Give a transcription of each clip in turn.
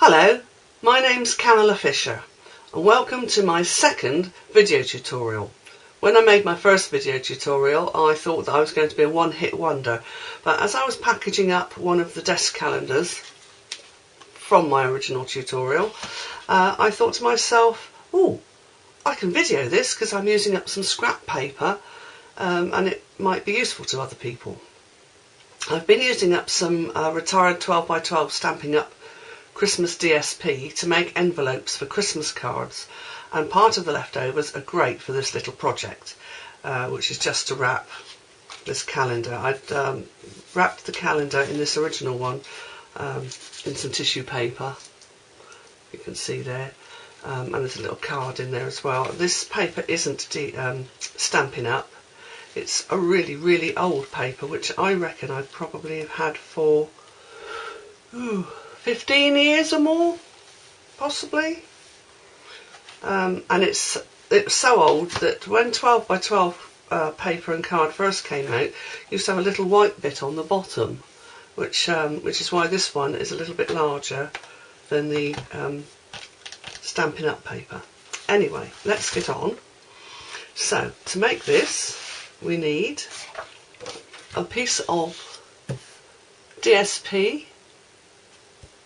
Hello, my name's Camilla Fisher and welcome to my second video tutorial. When I made my first video tutorial I thought that I was going to be a one-hit wonder, but as I was packaging up one of the desk calendars from my original tutorial, I thought to myself, oh, I can video this because I'm using up some scrap paper and it might be useful to other people. I've been using up some retired 12x12 Stampin' Up! Christmas DSP to make envelopes for Christmas cards, and part of the leftovers are great for this little project, which is just to wrap this calendar. I'd wrapped the calendar in this original one in some tissue paper, you can see there, and there's a little card in there as well. This paper isn't Stampin' Up! It's a really old paper which I reckon I probably have had for 15 years or more, possibly. And it's so old that when 12x12 paper and card first came out, you used to have a little white bit on the bottom, which is why this one is a little bit larger than the Stampin' Up! Paper. Anyway, let's get on. So, to make this, we need a piece of DSP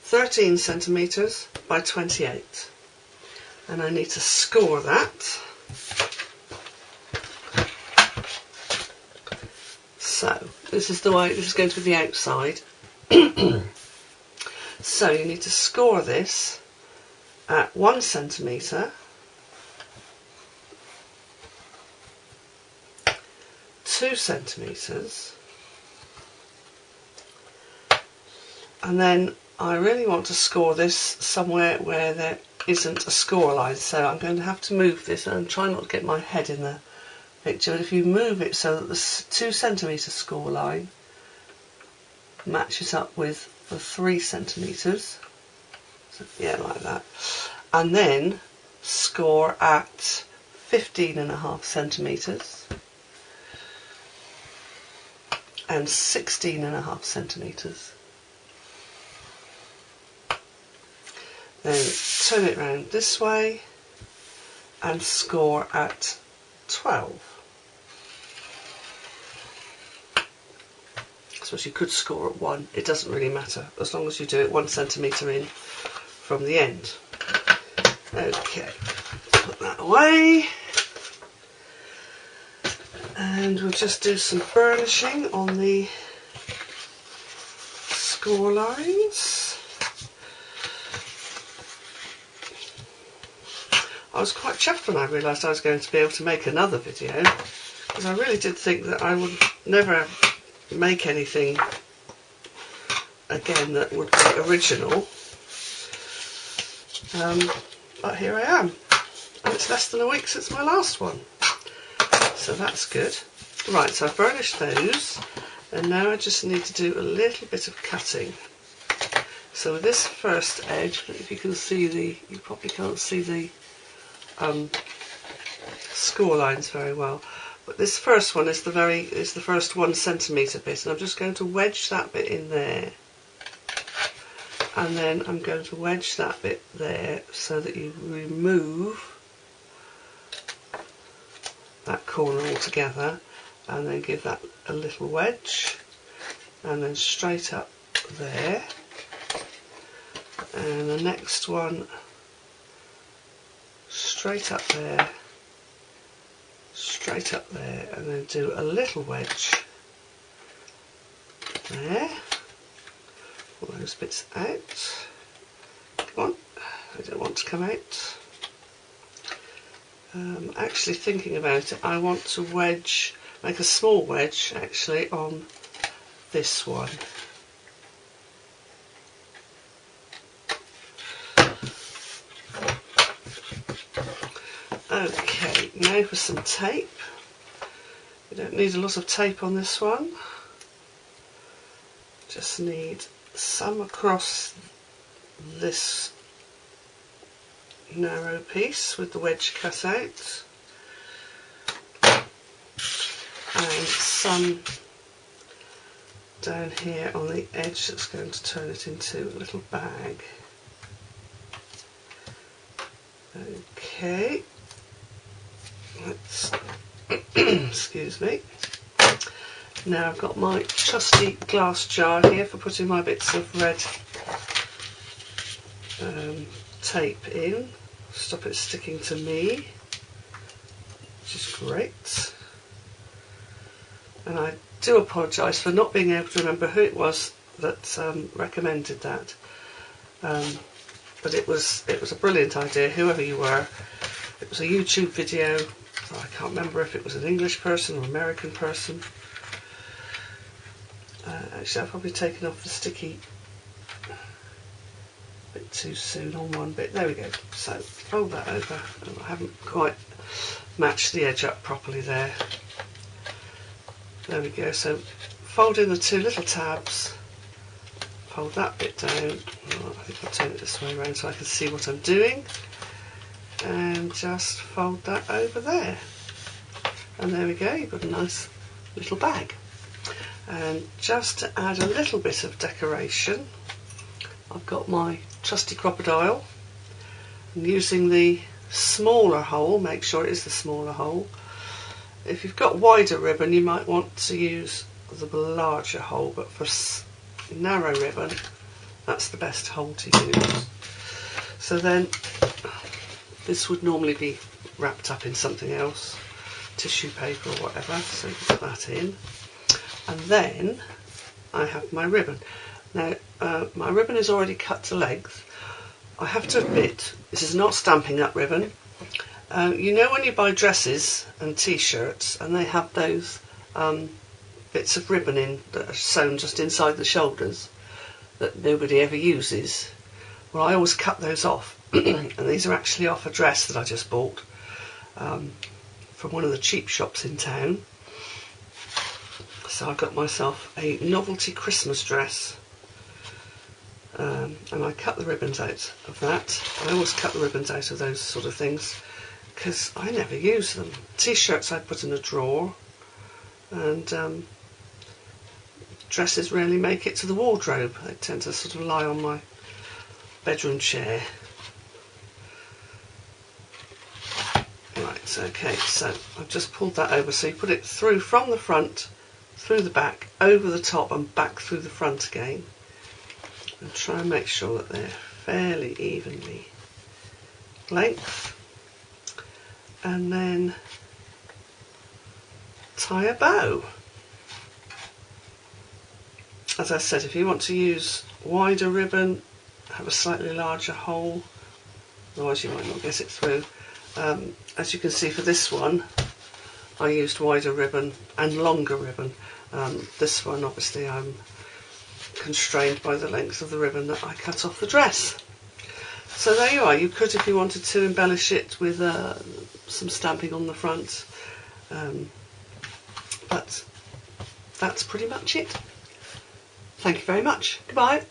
13 centimetres by 28, and I need to score that. So this is the way, this is going to be the outside. So you need to score this at 1 centimetre, 2 centimetres, and then I really want to score this somewhere where there isn't a score line, so I'm going to have to move this and try not to get my head in the picture. But if you move it so that the 2 centimetre score line matches up with the 3 centimetres, so, yeah, like that, and then score at 15.5 centimetres and 16.5 centimetres. Then turn it round this way and score at 12. I suppose you could score at 1, it doesn't really matter, as long as you do it 1 centimetre in from the end. Okay, put that away. And we'll just do some burnishing on the score lines. I was quite chuffed when I realised I was going to be able to make another video, because I really did think that I would never make anything again that would be original. But here I am, and it's less than a week since my last one, so that's good. Right, so I've burnished those, and now I just need to do a little bit of cutting. So with this first edge, if you can see you probably can't see the score lines very well, but this first one is the first 1 centimetre bit, and I'm just going to wedge that bit in there, and then I'm going to wedge that bit there so that you remove that corner altogether, and then give that a little wedge, and then straight up there, and the next one straight up there, straight up there, and then do a little wedge there. All those bits out. Come on, I don't want to come out. Actually thinking about it, I want to wedge, make a small wedge actually on this one. Okay, now for some tape. You don't need a lot of tape on this one. Just need some across this narrow piece with the wedge cut out, and some down here on the edge that's going to turn it into a little bag. Okay, let's excuse me. Now I've got my trusty glass jar here for putting my bits of red tape in, stop it sticking to me, which is great. And I do apologise for not being able to remember who it was that recommended that, but it was a brilliant idea, whoever you were. It was a YouTube video. I can't remember if it was an English person or American person. Actually, I've probably taken off the sticky a bit too soon on one bit. There we go. So fold that over. I haven't quite matched the edge up properly there. There we go. So fold in the two little tabs. Fold that bit down. Oh, I think I'll turn it this way around so I can see what I'm doing. And just fold that over there. And there we go. You've got a nice little bag. And just to add a little bit of decoration, I've got my trusty crocodile. I'm using the smaller hole, make sure it is the smaller hole. If you've got wider ribbon, you might want to use the larger hole, but for narrow ribbon, that's the best hole to use. So then, this would normally be wrapped up in something else, tissue paper or whatever, so you put that in. And then I have my ribbon. Now my ribbon is already cut to length. I have to admit, this is not Stampin' Up ribbon. You know when you buy dresses and t-shirts and they have those bits of ribbon in that are sewn just inside the shoulders that nobody ever uses? Well, I always cut those off. And these are actually off a dress that I just bought from one of the cheap shops in town. So I got myself a novelty Christmas dress, and I cut the ribbons out of that. I always cut the ribbons out of those sort of things because I never use them. T-shirts I put in a drawer, and dresses rarely make it to the wardrobe. They tend to sort of lie on my bedroom chair. Right, okay, so I've just pulled that over, so you put it through from the front, through the back, over the top and back through the front again, and try and make sure that they're fairly evenly length, and then tie a bow. As I said, if you want to use wider ribbon, have a slightly larger hole, otherwise you might not get it through. As you can see for this one, I used wider ribbon and longer ribbon. This one, obviously, I'm constrained by the length of the ribbon that I cut off the dress. So there you are. You could, if you wanted to, embellish it with some stamping on the front. But that's pretty much it. Thank you very much. Goodbye.